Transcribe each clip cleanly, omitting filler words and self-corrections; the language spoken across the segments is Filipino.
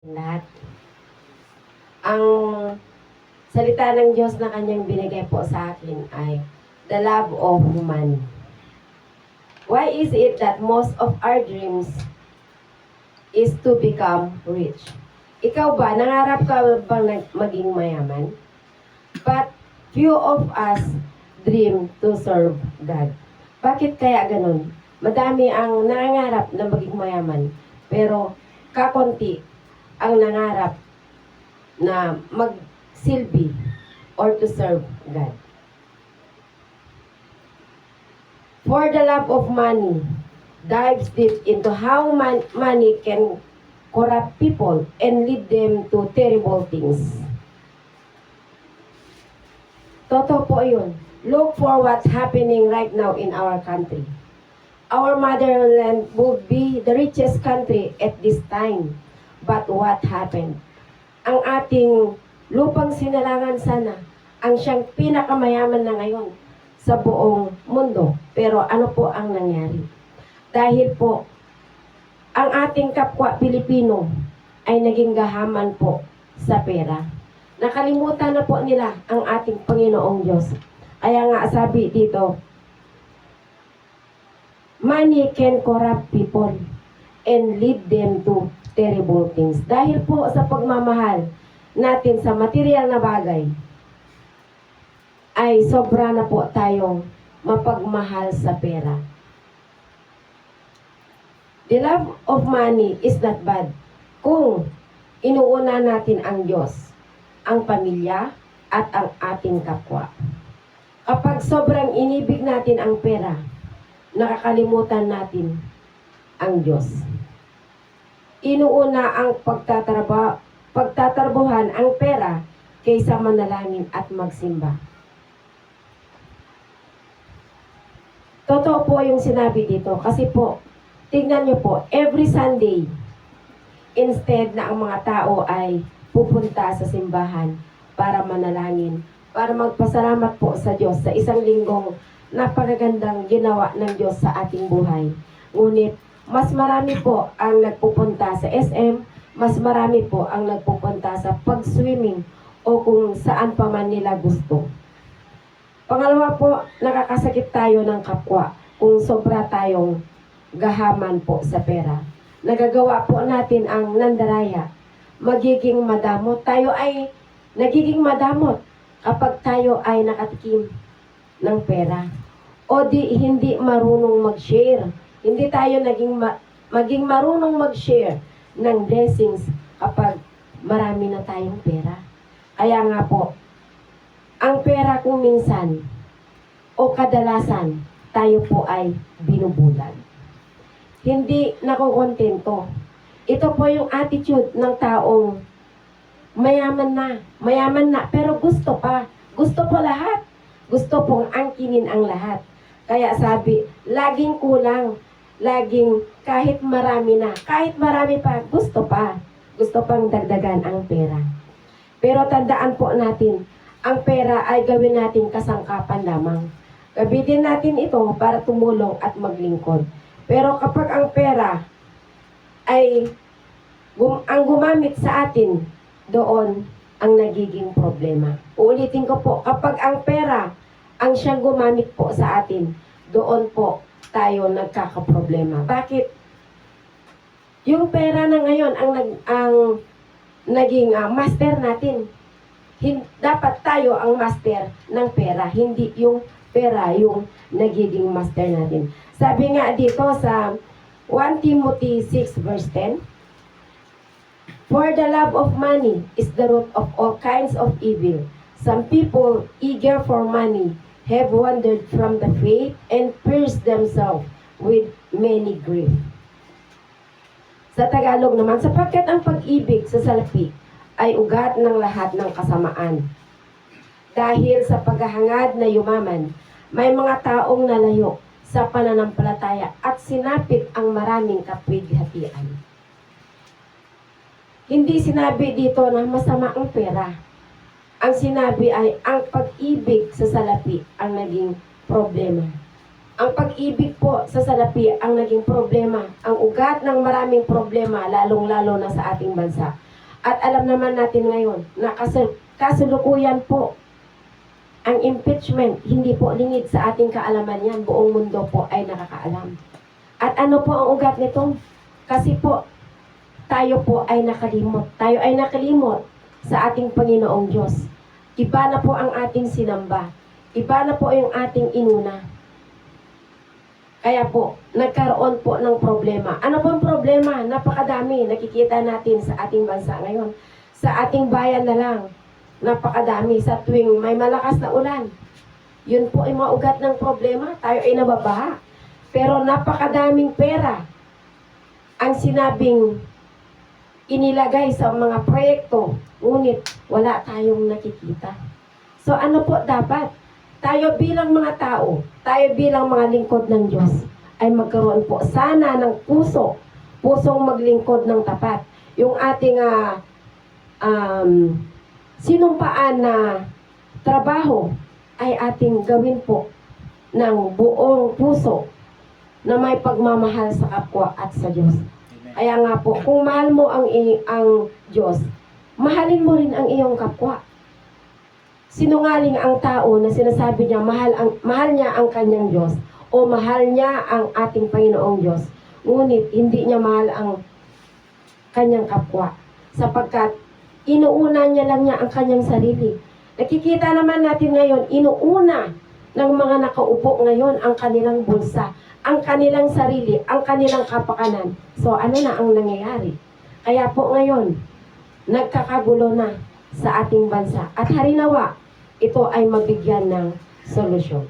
Lahat. Ang salita ng Diyos na kanyang binigay po sa akin ay the love of money. Why is it that most of our dreams is to become rich? Ikaw ba, nangarap ka bang maging mayaman? But few of us dream to serve God. Bakit kaya ganun? Madami ang nangangarap na maging mayaman, pero kakonti ang nangarap na magsilbi or to serve God. For the love of money dives deep into how money can corrupt people and lead them to terrible things. Totoo po yun. Look for what's happening right now in our country. Our motherland would be the richest country at this time. But what happened? Ang ating lupang sinalangan sana, ang siyang pinakamayaman na ngayon sa buong mundo. Pero ano po ang nangyari? Dahil po, ang ating kapwa Pilipino ay naging gahaman po sa pera. Nakalimutan na po nila ang ating Panginoong Diyos. Kaya nga sabi dito, money can corrupt people and lead them to terrible things. Dahil po sa pagmamahal natin sa material na bagay, ay sobra na po tayong mapagmahal sa pera. The love of money is not bad kung inuuna natin ang Diyos, ang pamilya, at ang ating kapwa. Kapag sobrang inibig natin ang pera, nakakalimutan natin ang Diyos. Inuuna ang pagtatrabuhan ang pera kaysa manalangin at magsimba. Totoo po yung sinabi dito kasi po, tignan nyo po, every Sunday, instead na ang mga tao ay pupunta sa simbahan para manalangin, para magpasalamat po sa Diyos sa isang linggong napakagandang ginawa ng Diyos sa ating buhay. Ngunit, mas marami po ang nagpupunta sa SM, mas marami po ang nagpupunta sa pag-swimming o kung saan pa man nila gusto. Pangalawa po, nakakasakit tayo ng kapwa kung sobra tayong gahaman po sa pera. Nagagawa po natin ang nandaraya. Magiging madamot. Tayo ay nagiging madamot kapag tayo ay nakatikim ng pera. O di hindi marunong mag-share. Hindi tayo maging marunong mag-share ng blessings kapag marami na tayong pera. Kaya nga po, ang pera kung minsan o kadalasan tayo po ay binubulag. Hindi nakukontento. Ito po yung attitude ng taong mayaman na, pero gusto pa. Gusto po lahat. Gusto pong angkinin ang lahat. Kaya sabi, laging kulang. Laging kahit marami na, kahit marami pa, gusto pa. Gusto pang dagdagan ang pera. Pero tandaan po natin, ang pera ay gawin natin kasangkapan lamang. Gamitin natin ito para tumulong at maglingkod. Pero kapag ang pera ay ang gumamit sa atin, doon ang nagiging problema. Uulitin ko po, kapag ang pera ang siyang gumamit po sa atin, doon po tayo nagkakaproblema. Bakit? Yung pera na ngayon ang naging master natin. Dapat tayo ang master ng pera, hindi yung pera yung nagiging master natin. Sabi nga dito sa 1 Timothy 6 verse 10, for the love of money is the root of all kinds of evil. Some people eager for money have wandered from the faith and pierced themselves with many grief. Sa Tagalog naman, sapagkat ang pag-ibig sa salapi ay ugat ng lahat ng kasamaan. Dahil sa paghahangad na yumaman, may mga taong nalayo sa pananampalataya at sinapit ang maraming kapwighatian. Hindi sinabi dito na masama ang pera. Ang sinabi ay ang pag-ibig sa salapi ang naging problema. Ang pag-ibig po sa salapi ang naging problema. Ang ugat ng maraming problema, lalong-lalo na sa ating bansa. At alam naman natin ngayon na kasulukuyan po ang impeachment, hindi po lingid sa ating kaalaman yan. Buong mundo po ay nakakaalam. At ano po ang ugat nito? Kasi po, tayo po ay nakalimot. Tayo ay nakalimot sa ating Panginoong Diyos. Iba na po ang ating sinamba. Iba na po yung ating inuna. Kaya po, nagkaroon po ng problema. Ano po ang problema? Napakadami. Nakikita natin sa ating bansa ngayon. Sa ating bayan na lang. Napakadami sa tuwing may malakas na ulan. Yun po ay mga ugat ng problema. Tayo ay nababaha. Pero napakadaming pera ang sinabing inilagay sa mga proyekto. Ngunit wala tayong nakikita. So ano po dapat? Tayo bilang mga tao, tayo bilang mga lingkod ng Diyos, ay magkaroon po sana ng pusong maglingkod ng tapat. Yung ating sinumpaan na trabaho ay ating gawin po ng buong puso na may pagmamahal sa kapwa at sa Diyos. Kaya nga po, kung mahal mo ang Diyos, mahalin mo rin ang iyong kapwa. Sinungaling ang tao na sinasabi niya mahal niya ang kanyang Diyos o mahal niya ang ating Panginoong Diyos. Ngunit hindi niya mahal ang kanyang kapwa sapagkat inuuna niya lang niya ang kanyang sarili. Nakikita naman natin ngayon, inuuna ng mga nakaupo ngayon ang kanilang bulsa, ang kanilang sarili, ang kanilang kapakanan. So ano na ang nangyayari? Kaya po ngayon, nagkakagulo na sa ating bansa. At harinawa, ito ay mabigyan ng solusyon.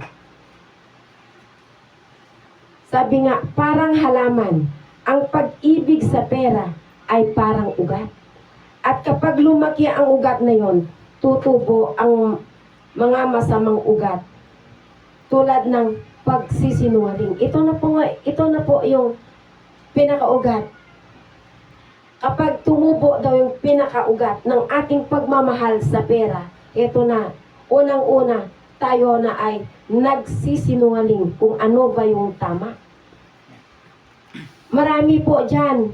Sabi nga, parang halaman, ang pag-ibig sa pera ay parang ugat. At kapag lumaki ang ugat na yon, tutubo ang mga masamang ugat tulad ng pagsisinungaling. Ito na po yung pinakaugat. Kapag tumubo daw yung pinakaugat ng ating pagmamahal sa pera, ito na, unang-una, tayo na ay nagsisinungaling kung ano ba yung tama. Marami po dyan,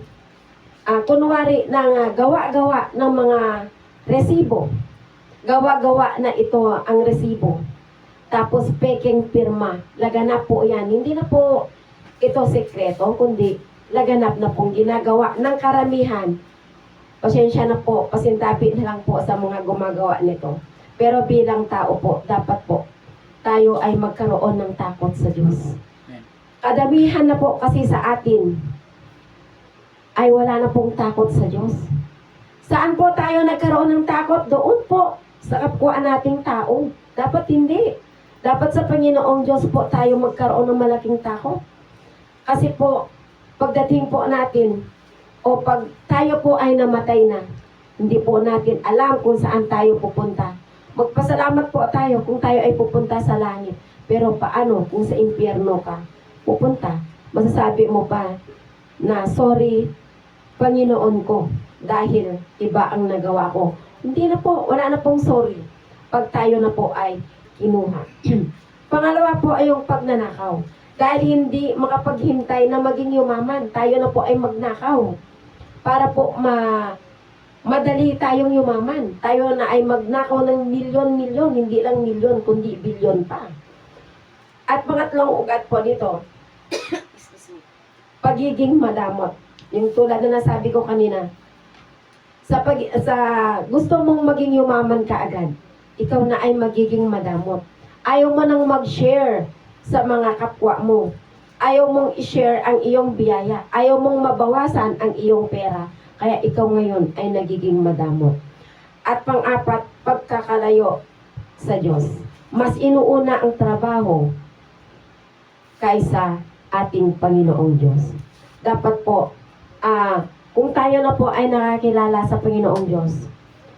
kunwari ng gawa-gawa ng mga resibo. Gawa-gawa na ito ang resibo. Tapos peking pirma. Laganap po yan. Hindi na po ito sekreto, kundi laganap na pong ginagawa ng karamihan. Pasensya na po, pasintabi na lang po sa mga gumagawa nito. Pero bilang tao po, dapat po, tayo ay magkaroon ng takot sa Diyos. Kadamihan na po kasi sa atin, ay wala na pong takot sa Diyos. Saan po tayo nagkaroon ng takot? Doon po, sa kapwa nating tao. Dapat hindi. Dapat sa Panginoong Diyos po tayo magkaroon ng malaking takot. Kasi po, pagdating po natin, o pag tayo po ay namatay na, hindi po natin alam kung saan tayo pupunta. Magpasalamat po tayo kung tayo ay pupunta sa langit. Pero paano kung sa impyerno ka pupunta? Masasabi mo pa na, sorry, Panginoon ko, dahil iba ang nagawa ko. Hindi na po, wala na pong sorry. Pag tayo na po ay kinuha. Pangalawa po ay yung pagnanakaw. Dahil hindi makapaghintay na maging yumaman, tayo na po ay magnakaw. Para po madali tayong yumaman. Tayo na ay magnakaw ng milyon-milyon, hindi lang milyon, kundi bilyon pa. At pangatlong ugat po dito, pagiging madamot. Yung tulad na nasabi ko kanina, sa gusto mong maging yumaman ka agad, ikaw na ay magiging madamot. Ayaw mo nang mag-share sa mga kapwa mo. Ayaw mong i-share ang iyong biyaya. Ayaw mong mabawasan ang iyong pera. Kaya ikaw ngayon ay nagiging madamot. At pang-apat, pagkakalayo sa Diyos. Mas inuuna ang trabaho kaysa ating Panginoong Diyos. Dapat po, kung tayo na po ay nakakilala sa Panginoong Diyos,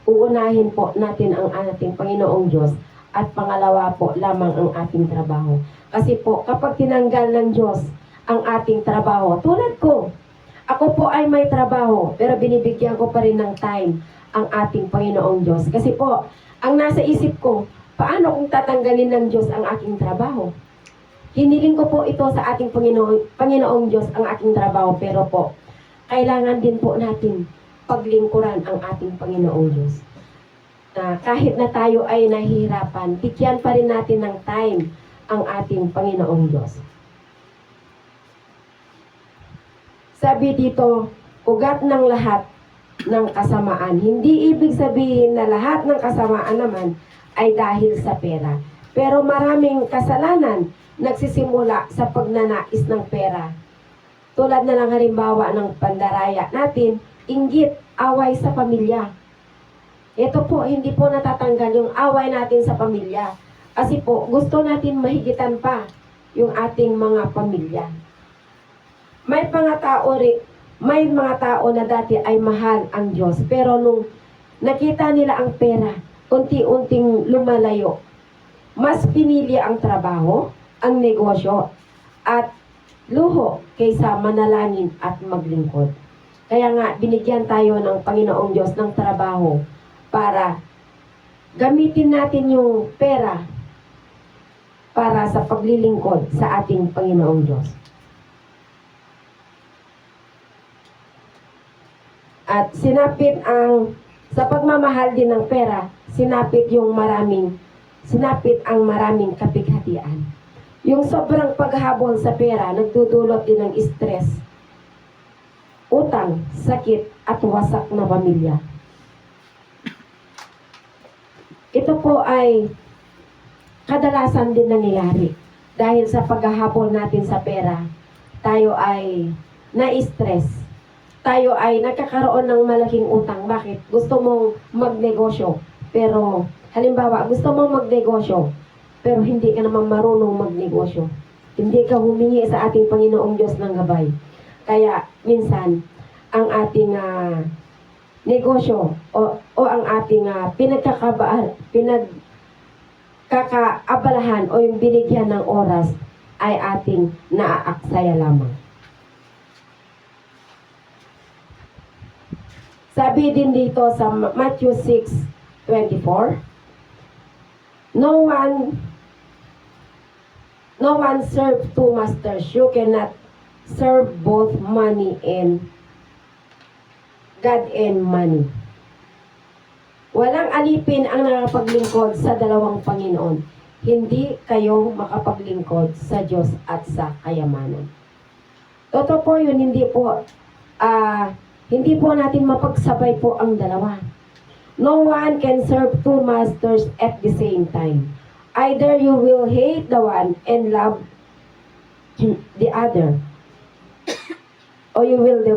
uunahin po natin ang ating Panginoong Diyos at pangalawa po lamang ang ating trabaho. Kasi po, kapag tinanggal ng Diyos ang ating trabaho, tulad ko, ako po ay may trabaho, pero binibigyan ko pa rin ng time ang ating Panginoong Diyos. Kasi po, ang nasa isip ko, paano kung tatanggalin ng Diyos ang aking trabaho? Hiniling ko po ito sa ating Panginoong Diyos ang aking trabaho, pero po, kailangan din po natin paglingkuran ang ating Panginoong Diyos. Na kahit na tayo ay nahihirapan, bigyan pa rin natin ng time ang ating Panginoong Diyos. Sabi dito, ugat ng lahat ng kasamaan. Hindi ibig sabihin na lahat ng kasamaan naman ay dahil sa pera. Pero maraming kasalanan nagsisimula sa pagnanais ng pera. Tulad na lang halimbawa ng pandaraya natin, inggit, away sa pamilya. Ito po, hindi po natatanggal yung away natin sa pamilya. Kasi po, gusto natin mahigitan pa yung ating mga pamilya. May mga tao na dati ay mahal ang Diyos. Pero nung nakita nila ang pera, unti-unting lumalayo. Mas pinili ang trabaho, ang negosyo, at luho kaysa manalangin at maglingkod. Kaya nga, binigyan tayo ng Panginoong Diyos ng trabaho para gamitin natin yung pera para sa paglilingkod sa ating Panginoong Diyos. At sa pagmamahal din ng pera, sinapit ang maraming kapighatian. Yung sobrang paghabol sa pera, nagdudulot din ng stress, utang, sakit, at wasak na pamilya. Ito po ay kadalasan din nangyayari. Dahil sa paghahabol natin sa pera, tayo ay na-stress. Tayo ay nagkakaroon ng malaking utang. Bakit? Gusto mong magnegosyo. Pero, halimbawa, gusto mong magnegosyo, pero hindi ka naman marunong magnegosyo. Hindi ka humingi sa ating Panginoong Diyos ng gabay. Kaya, minsan, ang ating negosyo o ang ating pinagkakaabalahan o yung binigyan ng oras ay ating naaaksaya lamang. Sabi din dito sa Matthew 6:24, No one serve two masters. You cannot serve both God and money. Walang alipin ang nakapaglingkod sa dalawang Panginoon. Hindi kayo makapaglingkod sa Diyos at sa kayamanan. Totoo po yun, hindi po natin mapagsabay po ang dalawa. No one can serve two masters at the same time. Either you will hate the one and love the other, or you will be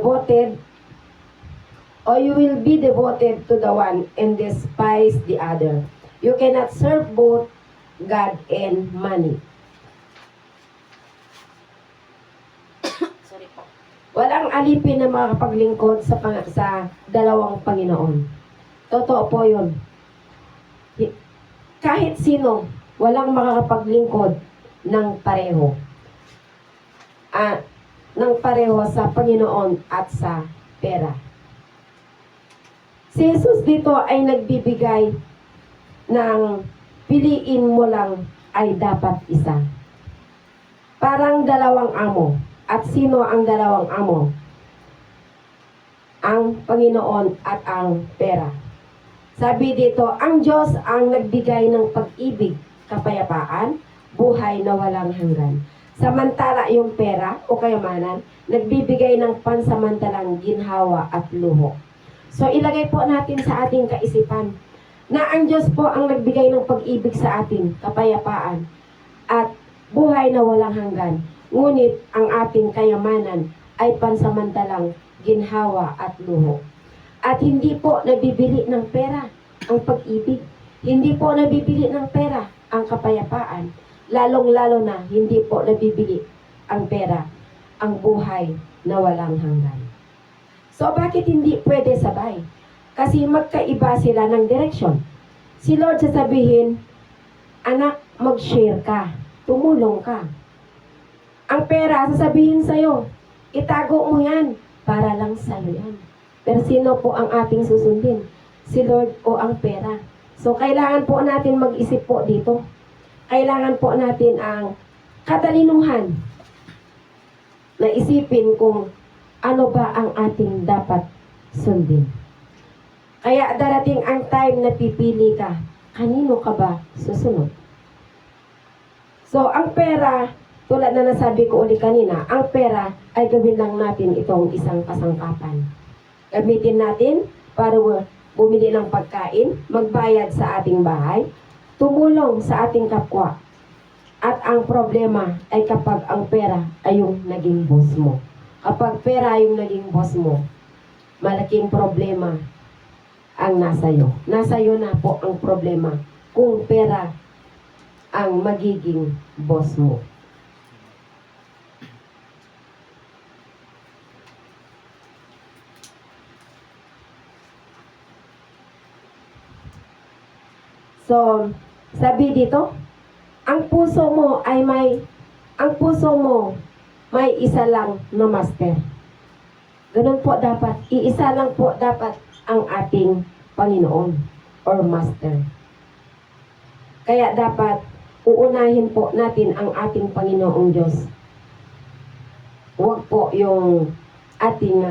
devoted to the one and despise the other. You cannot serve both God and money. Walang alipin na makapaglingkod sa dalawang Panginoon. Totoo po yun. Kahit sino, walang makakapaglingkod ng pareho. Ng pareho sa Panginoon at sa pera. Si Jesus dito ay nagbibigay ng piliin mo lang ay dapat isa. Parang dalawang amo. At sino ang dalawang amo? Ang Panginoon at ang pera. Sabi dito, ang Diyos ang nagbigay ng pag-ibig, kapayapaan, buhay na walang hanggan. Samantala yung pera o kayamanan, nagbibigay ng pansamantalang ginhawa at luho. So ilagay po natin sa ating kaisipan na ang Diyos po ang nagbigay ng pag-ibig sa atin, kapayapaan, at buhay na walang hanggan. Ngunit ang ating kayamanan ay pansamantalang ginhawa at luho. At hindi po nabibili ng pera ang pag-ibig. Hindi po nabibili ng pera ang kapayapaan. Lalong-lalo na hindi po nabibili ang pera ang buhay na walang hanggan. So bakit hindi pwede sabay? Kasi magkaiba sila ng direksyon. Si Lord sasabihin, anak, mag-share ka, tumulong ka. Ang pera, sasabihin sa'yo, itago mo yan, para lang sa'yo yan. Pero sino po ang ating susundin? Si Lord o ang pera? So, kailangan po natin mag-isip po dito. Kailangan po natin ang katalinuhan na isipin kung ano ba ang ating dapat sundin. Kaya darating ang time na pipili ka. Kanino ka ba susunod? So, ang pera, tulad na nasabi ko uli kanina, ang pera ay gawin lang natin itong isang kasangkapan. Gamitin natin para bumili ng pagkain, magbayad sa ating bahay, tumulong sa ating kapwa. At ang problema ay kapag ang pera ay yung naging boss mo. Kapag pera yung naging boss mo, malaking problema ang nasayo. Nasayo na po ang problema kung pera ang magiging boss mo. So, sabi dito, ang puso mo may isa lang na master. Ganun po dapat, iisa lang po dapat ang ating Panginoon or master. Kaya dapat uunahin po natin ang ating Panginoong Diyos. Huwag po yung ating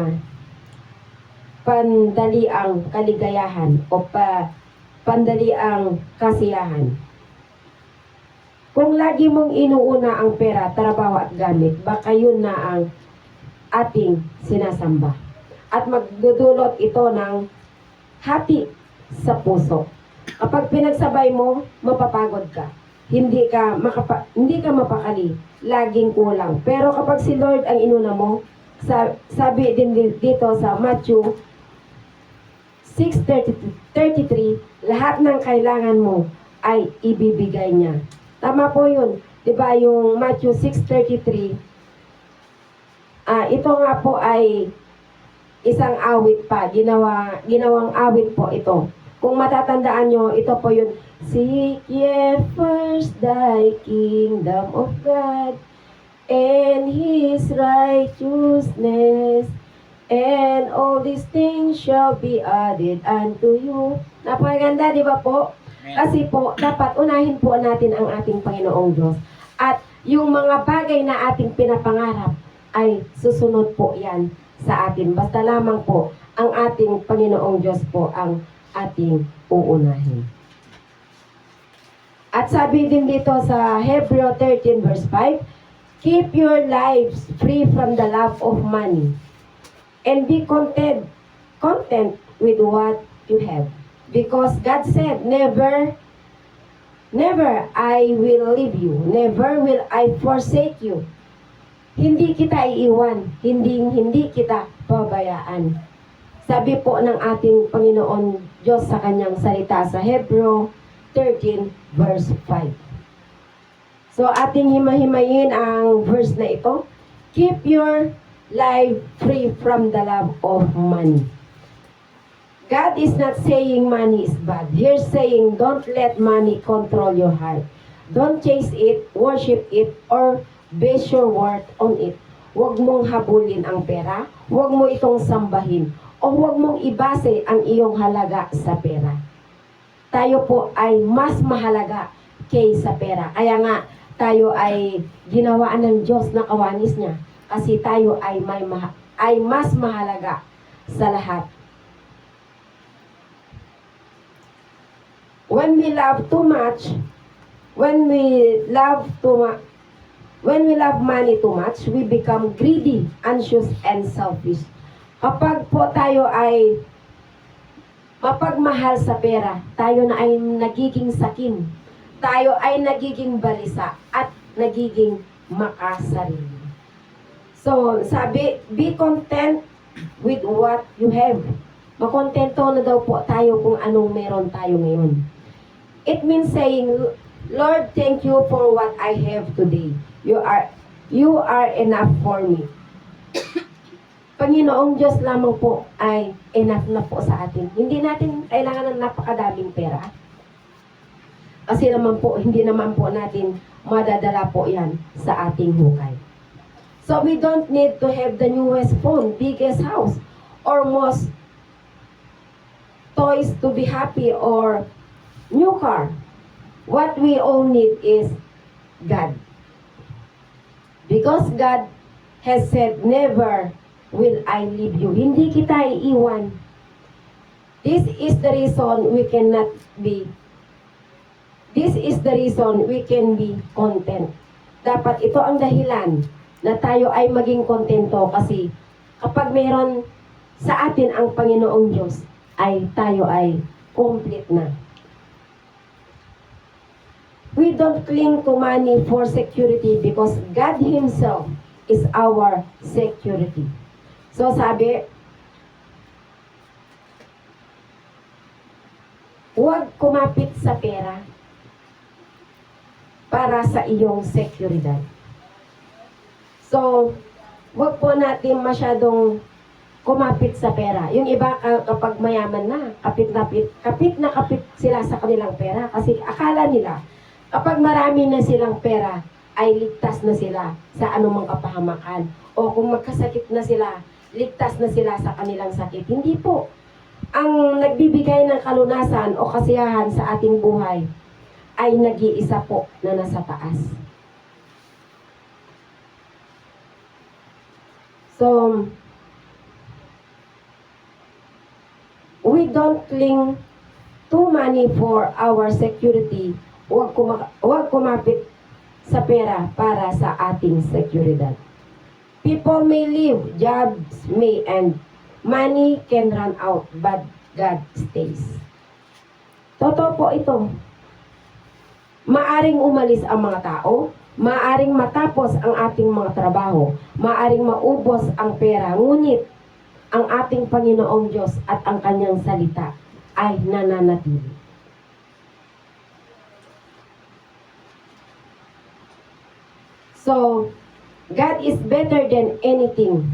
pandaliang kaligayahan o pandaliang kasiyahan. Kung lagi mong inuuna ang pera, trabaho at gamit, baka yun na ang ating sinasamba. At magdudulot ito ng hati sa puso. Kapag pinagsabay mo, mapapagod ka. Hindi ka mapakali. Laging kulang. Pero kapag si Lord ang inuna mo, sabi din dito sa Matthew 6:33, lahat ng kailangan mo ay ibibigay niya. Tama po yun. Diba yung Matthew 6:33, ito nga po ay isang awit pa. Ginawang awit po ito. Kung matatandaan nyo, ito po yun. Seek ye first thy kingdom of God and His righteousness, and all these things shall be added unto you. Napakaganda, di ba po? Kasi po, dapat unahin po natin ang ating Panginoong Diyos. At yung mga bagay na ating pinapangarap ay susunod po yan sa atin. Basta lamang po, ang ating Panginoong Diyos po ang ating uunahin. At sabi din dito sa Hebrew 13 verse 5, keep your lives free from the love of money and be content with what you have. Because God said, never I will leave you. Never will I forsake you. Hindi kita iiwan. Hindi kita pabayaan. Sabi po ng ating Panginoon Diyos sa kanyang salita sa Hebrew 13 verse 5. So ating himahimayin ang verse na ito. Keep your life free from the love of money. God is not saying money is bad. He's saying don't let money control your heart. Don't chase it, worship it, or base your worth on it. Huwag mong habulin ang pera. Huwag mo itong sambahin. O huwag mong ibase ang iyong halaga sa pera. Tayo po ay mas mahalaga kaysa pera. Kaya nga, tayo ay ginawaan ng Diyos na kawanis niya. Kasi tayo ay mas mahalaga sa lahat. When we love money too much, we become greedy, anxious, and selfish. Kapag po tayo ay mapagmahal sa pera, tayo na ay nagiging sakim. Tayo ay nagiging balisa at nagiging makasarili. So, sabi, be content with what you have. Makontento na daw po tayo kung anong meron tayo ngayon. It means saying, Lord, thank you for what I have today. You are enough for me. Panginoong Diyos lamang po ay enough na po sa atin. Hindi natin kailangan ng napakadaming pera. Kasi hindi naman po natin madadala po yan sa ating hukay. So we don't need to have the newest phone, biggest house, or most toys to be happy, or new car. What we all need is God. Because God has said, never will I leave you. Hindi kita iiwan. This is the reason we cannot be This is the reason we can be content. Dapat ito ang dahilan na tayo ay maging kontento kasi kapag mayroon sa atin ang Panginoong Diyos, ay tayo ay complete na. We don't cling to money for security because God Himself is our security. So sabi, huwag kumapit sa pera para sa iyong seguridad. So, huwag po natin masyadong kumapit sa pera. Yung iba kapag mayaman na, kapit na kapit sila sa kanilang pera kasi akala nila kapag marami na silang pera ay ligtas na sila sa anumang kapahamakan. O kung magkasakit na sila, ligtas na sila sa kanilang sakit. Hindi po. Ang nagbibigay ng kalunasan o kasiyahan sa ating buhay ay nag-iisa po na nasa taas. So, we don't cling to money for our security. Huwag kumapit sa pera para sa ating seguridad. People may leave, jobs may end, money can run out, but God stays. Totoo po ito. Maaring umalis ang mga tao, maaring matapos ang ating mga trabaho, maaring maubos ang pera, ngunit ang ating Panginoong Diyos at ang kanyang salita ay nananatili. So, God is better than anything.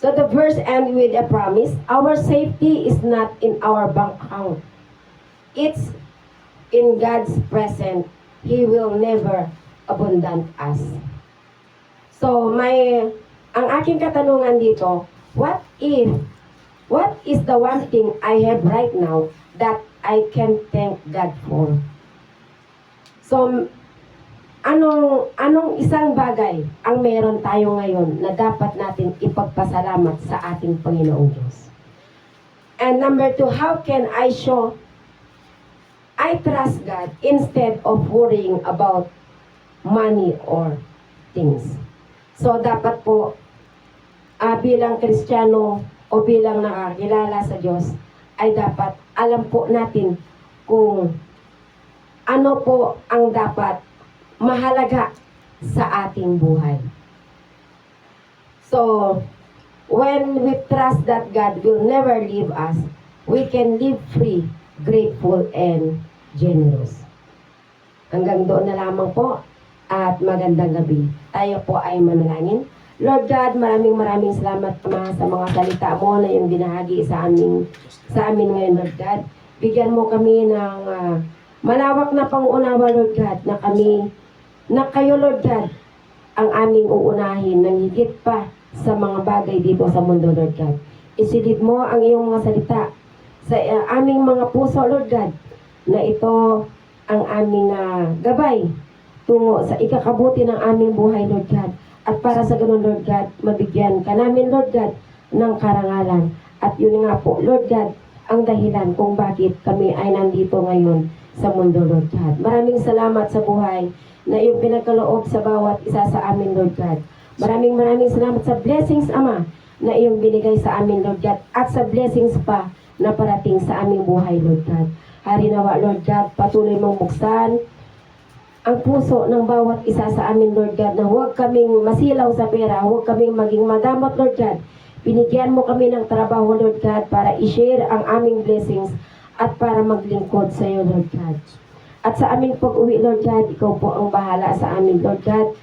So the verse ends with a promise. Our safety is not in our bank account. It's in God's presence. He will never abandon us. So ang aking katanungan dito, what is the one thing I have right now that I can thank God for? So, anong isang bagay ang meron tayo ngayon na dapat natin ipagpasalamat sa ating Panginoong Diyos? And number 2, how can I show I trust God instead of worrying about money or things? So, dapat po bilang Kristiyano o bilang nakakilala sa Diyos ay dapat alam po natin kung ano po ang dapat mahalaga sa ating buhay. So, when we trust that God will never leave us, we can live free, grateful, and generous. Hanggang doon na lamang po at magandang gabi. Tayo po ay manalangin. Lord God, maraming salamat Ama sa mga salita mo na yung binahagi sa amin ngayon, Lord God. Bigyan mo kami ng malawak na pangunawa, Lord God, na kayo, Lord God, ang aming uunahin ng higit pa sa mga bagay dito sa mundo, Lord God. Isilid mo ang iyong mga salita sa aming mga puso, Lord God, na ito ang aming gabay tungo sa ikakabuti ng aming buhay, Lord God. At para sa ganun, Lord God, mabigyan ka namin, Lord God, ng karangalan. At yun nga po, Lord God, ang dahilan kung bakit kami ay nandito ngayon sa mundo, Lord God. Maraming salamat sa buhay na iyong pinagkaloob sa bawat isa sa amin, Lord God. Maraming salamat sa blessings, Ama, na iyong binigay sa amin, Lord God, at sa blessings pa na parating sa aming buhay, Lord God. Hari nawa, Lord God, patuloy mong buksan ang puso ng bawat isa sa amin, Lord God, na huwag kaming masilaw sa pera, huwag kaming maging madamot, Lord God. Binigyan mo kami ng trabaho, Lord God, para i-share ang aming blessings at para maglingkod sa iyo, Lord God. At sa aming pag-uwi, Lord God, ikaw po ang bahala sa amin, Lord God.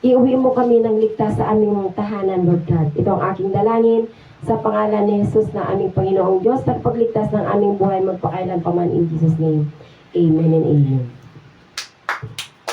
Iuwi mo kami ng ligtas sa aming tahanan, Lord God. Ito ang aking dalangin sa pangalan ni Jesus na aming Panginoong Diyos, at pagligtas ng aming buhay magpakailan pa man in Jesus' name. Amen and amen.